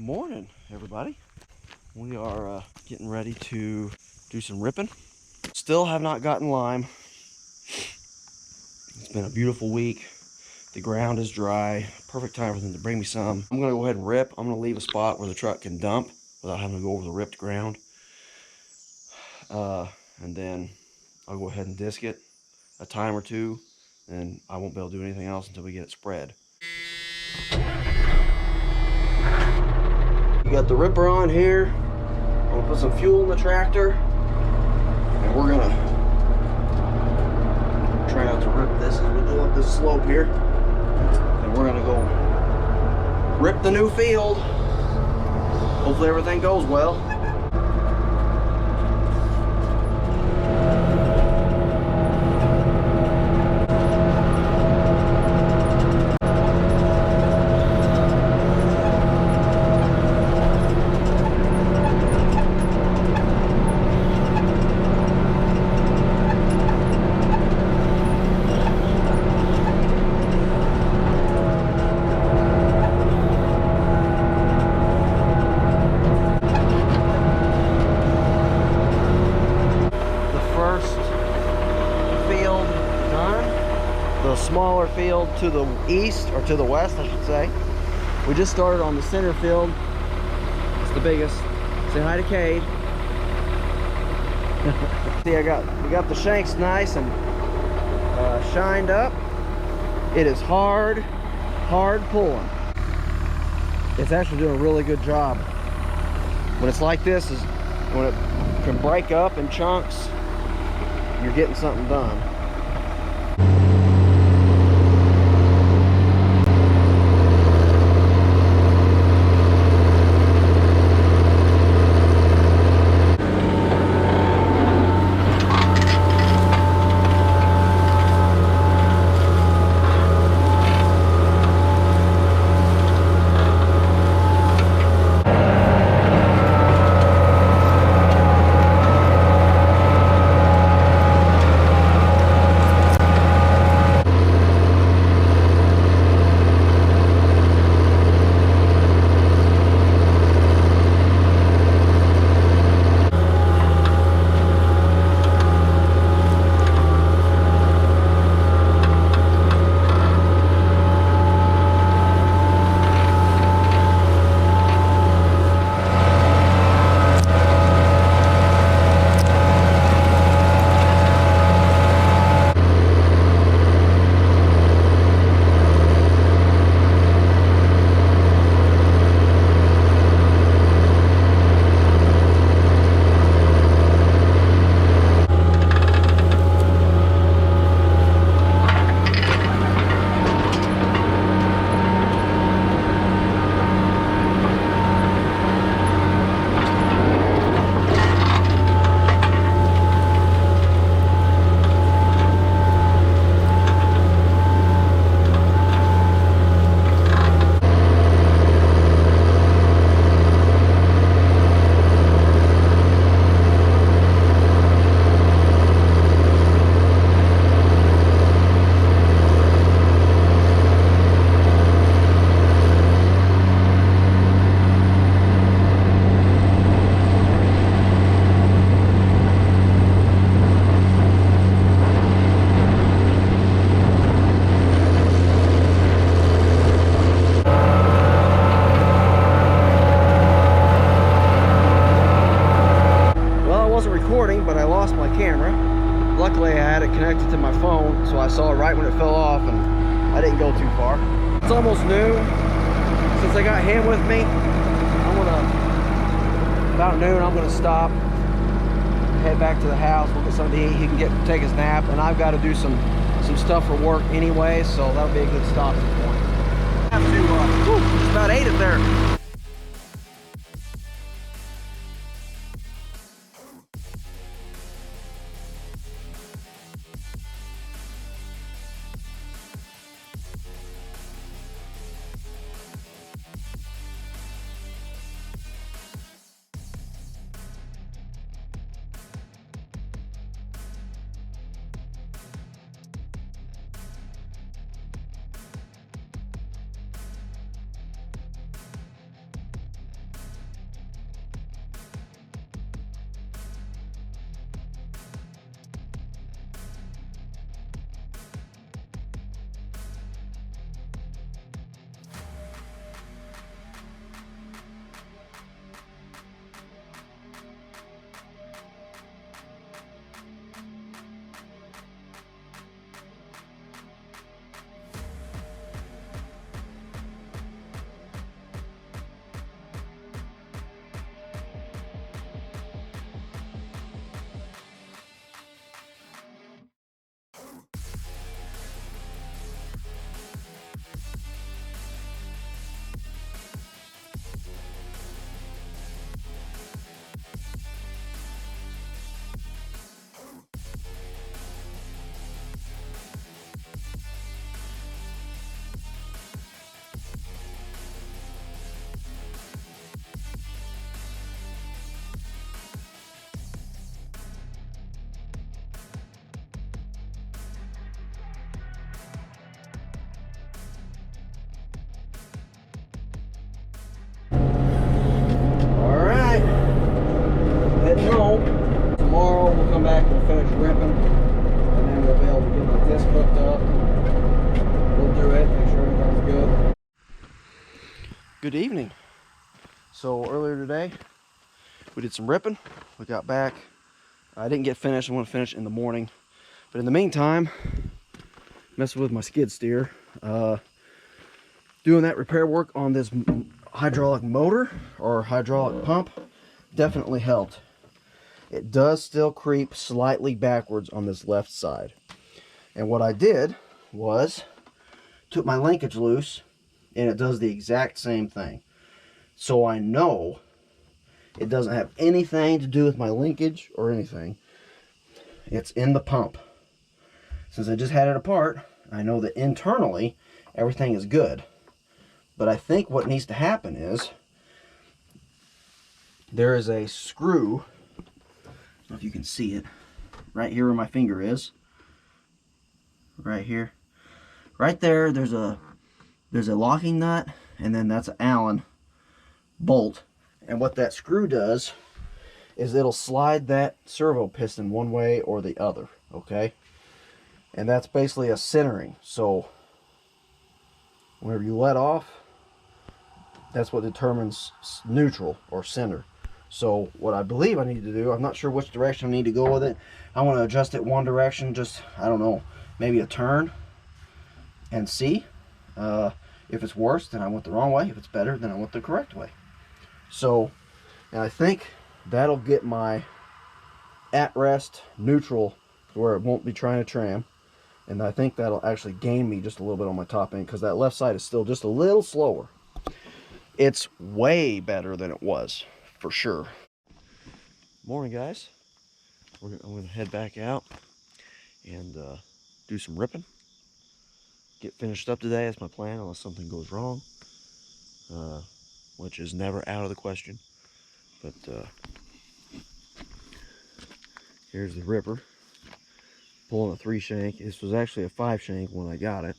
Morning, everybody. We are getting ready to do some ripping. Still have not gotten lime. It's been a beautiful week. The ground is dry. Perfect time for them to bring me some. I'm gonna go ahead and rip. I'm gonna leave a spot where the truck can dump without having to go over the ripped ground. And then I'll go ahead and disc it a time or two, and I won't be able to do anything else until we get it spread. You got the ripper on here. I'm gonna put some fuel in the tractor, and we're gonna try not to rip this as we go up this slope here. And we're gonna go rip the new field. Hopefully everything goes well. The smaller field to the east, or to the west I should say. We just started on the center field. It's the biggest. Say hi to Cade. See, we got the shanks nice and shined up. It is hard pulling. It's actually doing a really good job. When it's like this, is when it can break up in chunks, you're getting something done. But I lost my camera. Luckily I had it connected to my phone, so I saw it right when it fell off and I didn't go too far. It's almost noon. Since I got him with me, about noon I'm gonna stop, head back to the house. We'll get something to eat. He can take his nap, and I've got to do some stuff for work anyway, so that'll be a good stopping point. I have to just about ate it there. Good evening. So earlier today, we did some ripping. We got back. I didn't get finished. I'm going to finish in the morning. But in the meantime, messing with my skid steer. Doing that repair work on this hydraulic motor or hydraulic pump definitely helped. It does still creep slightly backwards on this left side. And what I did was took my linkage loose, and it does the exact same thing. So I know it doesn't have anything to do with my linkage or anything. It's in the pump. Since I just had it apart, I know that internally everything is good. But I think what needs to happen is there is a screw, I don't know if you can see it, right here where my finger is. Right here. Right there, there's a locking nut, and then that's an Allen bolt. And what that screw does is it'll slide that servo piston one way or the other, okay? And that's basically a centering. So whenever you let off, that's what determines neutral or center. So what I believe I need to do, I'm not sure which direction I need to go with it. I want to adjust it one direction, just, I don't know, maybe a turn, and see. If it's worse, then I went the wrong way. If it's better, then I went the correct way. So, and I think that'll get my at-rest neutral where it won't be trying to tram. And I think that'll actually gain me just a little bit on my top end, because that left side is still just a little slower. It's way better than it was, for sure. Morning, guys. I'm going to head back out and do some ripping. Get finished up today. That's my plan, unless something goes wrong, which is never out of the question. But here's the ripper, pulling a 3 shank. This was actually a 5 shank when I got it,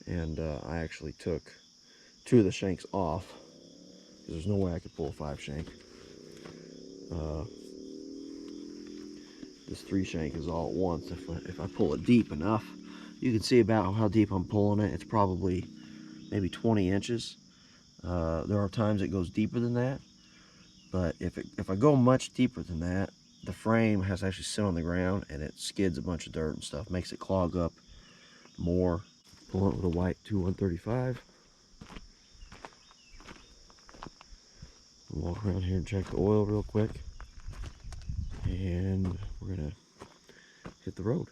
and I actually took 2 of the shanks off because there's no way I could pull a 5 shank. This 3 shank is all at once. If I pull it deep enough, you can see about how deep I'm pulling it. It's probably maybe 20 inches. There are times it goes deeper than that, but if I go much deeper than that, the frame has to actually sit on the ground and it skids a bunch of dirt and stuff, makes it clog up more. Pull it with a white 2135. Walk around here and check the oil real quick, and we're gonna hit the road.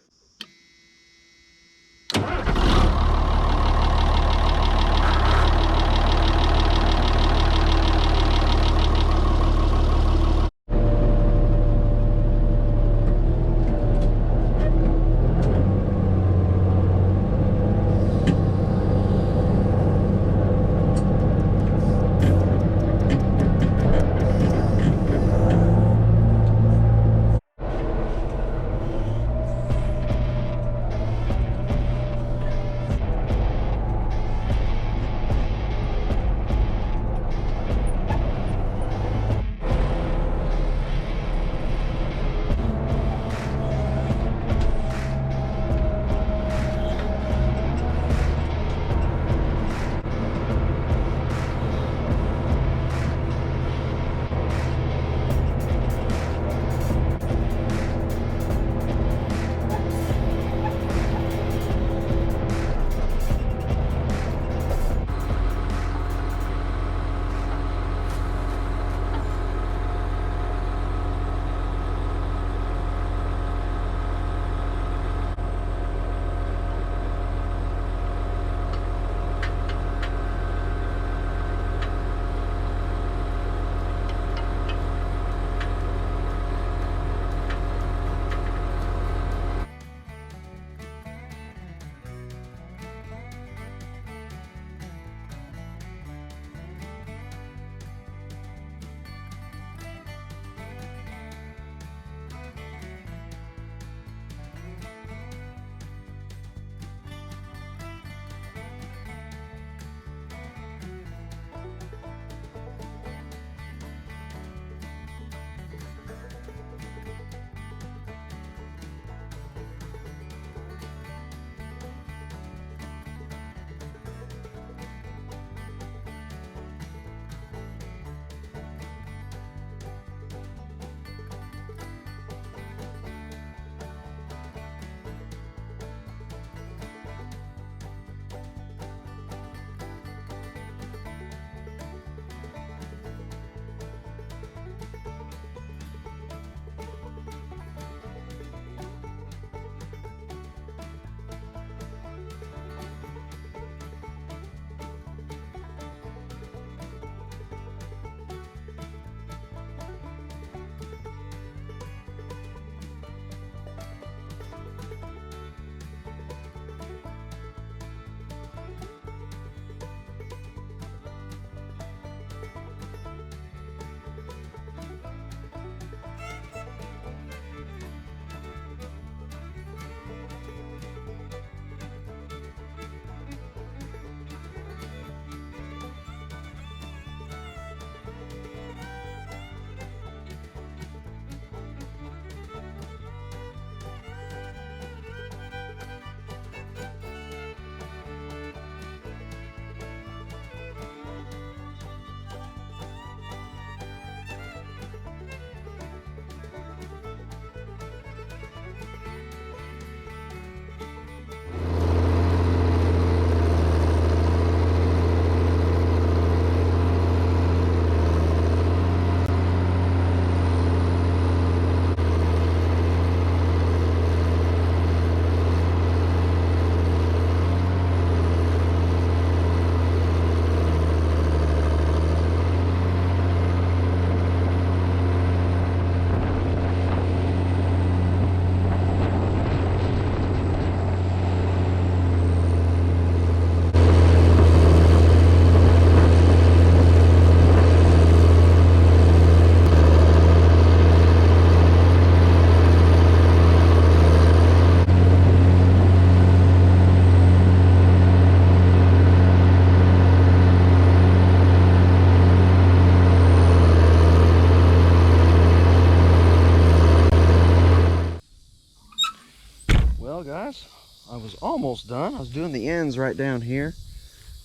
almost done. I was doing the ends right down here,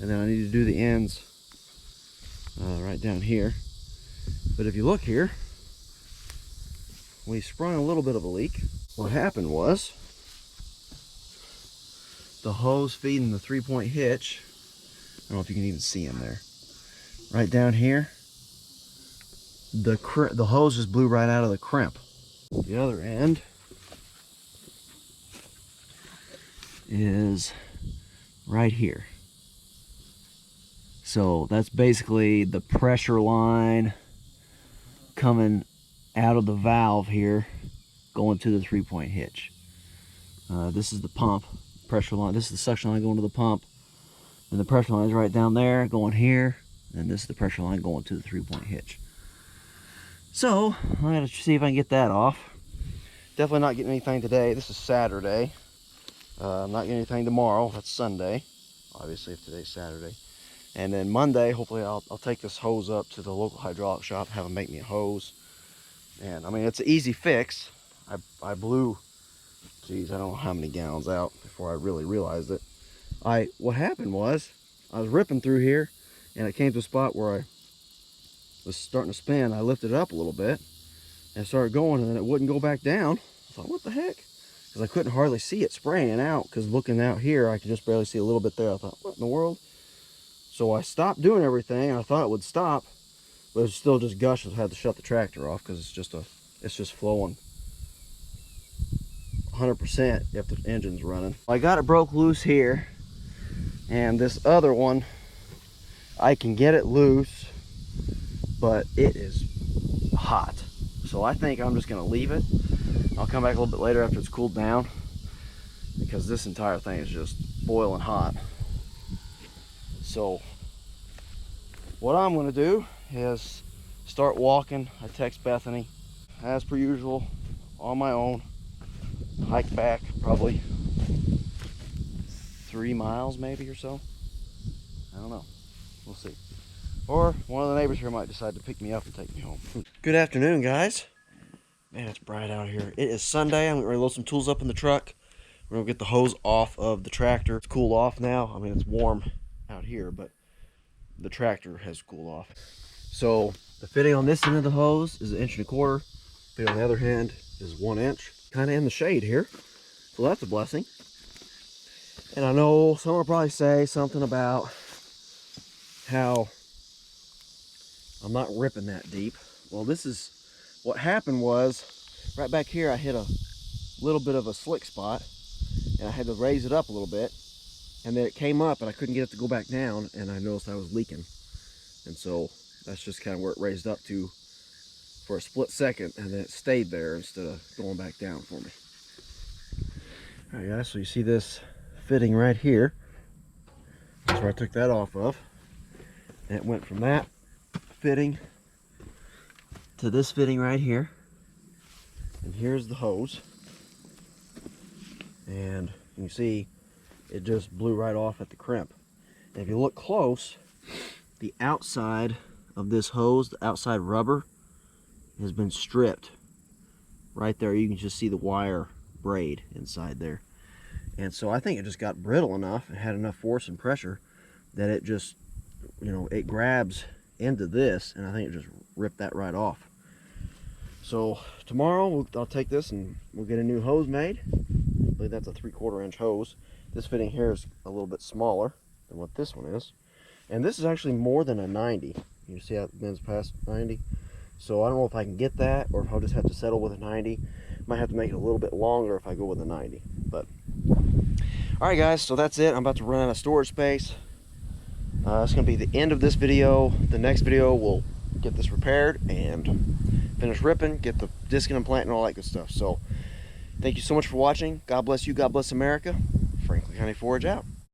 and then I need to do the ends right down here. But if you look here, we sprung a little bit of a leak. What happened was the hose feeding the 3-point hitch, I don't know if you can even see him there, right down here, the hose just blew right out of the crimp. The other end is right here. So that's basically the pressure line coming out of the valve here, going to the 3-point hitch. This is the pump pressure line. This is the suction line going to the pump, and the pressure line is right down there going here, and this is the pressure line going to the 3-point hitch. So I gotta see if I can get that off. Definitely not getting anything today. This is Saturday. I'm not getting anything tomorrow. That's Sunday, obviously, if today's Saturday. And then Monday, hopefully I'll take this hose up to the local hydraulic shop, have them make me a hose. And I mean, it's an easy fix. I blew, geez, I don't know how many gallons out before I really realized it. What happened was, I was ripping through here, and it came to a spot where I was starting to spin. I lifted it up a little bit, and started going, and then it wouldn't go back down. I thought, what the heck? Because I couldn't hardly see it spraying out, because looking out here, I could just barely see a little bit there. I thought, what in the world? So I stopped doing everything, and I thought it would stop, but it was still just gushing. I had to shut the tractor off, because it's just flowing 100% if the engine's running. I got it broke loose here, and this other one, I can get it loose, but it is hot. So I think I'm just gonna leave it. I'll come back a little bit later after it's cooled down, because this entire thing is just boiling hot. So what I'm gonna do is start walking. I text Bethany as per usual on my own, hike back probably 3 miles maybe or so. I don't know, we'll see. Or one of the neighbors here might decide to pick me up and take me home. Good afternoon, guys. Man, it's bright out here. It is Sunday. I'm going to load some tools up in the truck. We're going to get the hose off of the tractor. It's cooled off now. I mean, it's warm out here, but the tractor has cooled off. So the fitting on this end of the hose is 1.25 inches. Fitting on the other end is 1 inch. Kind of in the shade here, so that's a blessing. And I know someone will probably say something about how I'm not ripping that deep. Well, this is what happened. Was right back here I hit a little bit of a slick spot, and I had to raise it up a little bit, and then it came up and I couldn't get it to go back down, and I noticed I was leaking. And so that's just kind of where it raised up to for a split second, and then it stayed there instead of going back down for me. All right, guys, so you see this fitting right here. That's where I took that off of. And it went from that fitting to this fitting right here. And here's the hose. And you can see it just blew right off at the crimp. And if you look close, the outside of this hose, the outside rubber, has been stripped. Right there, you can just see the wire braid inside there. And so I think it just got brittle enough, it had enough force and pressure that it just, you know, it grabs into this, and I think it just ripped that right off. So tomorrow I'll take this and we'll get a new hose made. I believe that's a 3/4 inch hose. This fitting here is a little bit smaller than what this one is. And this is actually more than a 90. You see how it bends past 90? So I don't know if I can get that, or if I'll just have to settle with a 90. Might have to make it a little bit longer if I go with a 90. But all right, guys, so that's it. I'm about to run out of storage space. It's going to be the end of this video. The next video, we'll get this repaired and finish ripping, get the discing and plant and all that good stuff. So thank you so much for watching. God bless you. God bless America. Franklin County Forage out.